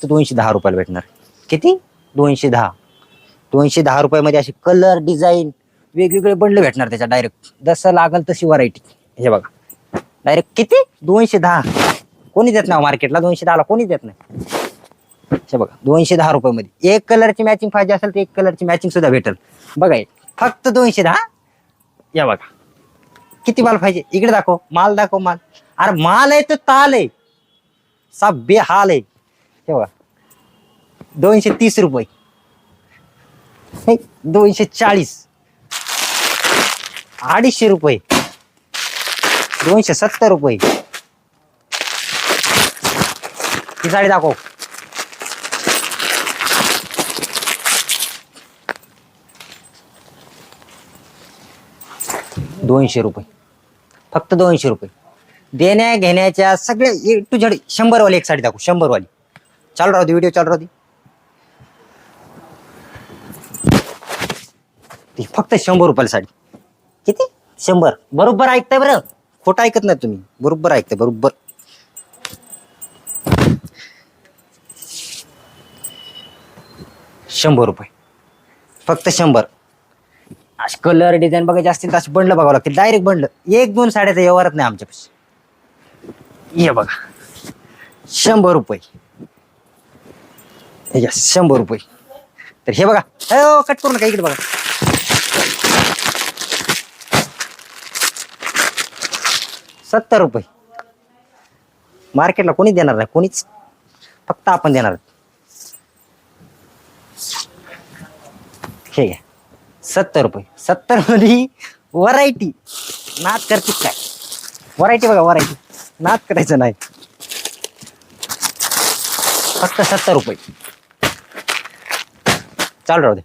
फक्त 210 रुपयाला भेटणार. किती? 210. 210 रुपयामध्ये असे कलर डिझाईन वेगवेगळे बंडल भेटणार त्याच्या डायरेक्ट जसं लागल तशी व्हरायटी. हे बघा डायरेक्ट किती 210. कोणी देत नाही मार्केटला 210ला कोणी देत नाही. हे बघा 210 रुपयामध्ये एक कलरची मॅचिंग पाहिजे असेल तर एक कलरची मॅचिंग सुद्धा भेटेल. बघा फक्त 210. या बघा किती माल पाहिजे इकडे दाखव. माल दाखव माल. अरे माल आहे तो ताल आहे सब बेहाल आहे. हे बघा 230 रुपये. 240. 250 रुपये. 270 रुपये. ही साडी दाखव. 200 रुपये. फक्त 200 रुपये. देण्या घेण्याच्या सगळ्या ए टू झेड 100 वाली एक साडी दाखव. 100 वाली. चालू राहू दे व्हिडिओ चालू राहू दे. ती फक्त 100 रुपयाला साडी. किती? 100. बरोबर ऐकताय बरं. खोटं ऐकत नाही तुम्ही. बरोबर ऐकताय बरोबर. ₹100. फक्त 100. असे कलर डिझाईन बघायचे असतील तर असे बंडल बघावं लागतील. Direct bundle. एक दोन साड्याचा व्यवहारच नाही आमच्यापाशी. हे बघा 100 रुपये. 100 रुपये. तर हे बघा कट करू नका इकडे बघा. ₹70. मार्केटला कोणी देणार नाही कोणीच. फक्त आपण देणार. हे घ्या 70 रुपये. 70 मध्ये व्हरायटी. नाद करते काय. व्हरायटी बघा व्हरायटी. नाद करायचं नाही. फक्त 70 रुपये. चालू राहू दे.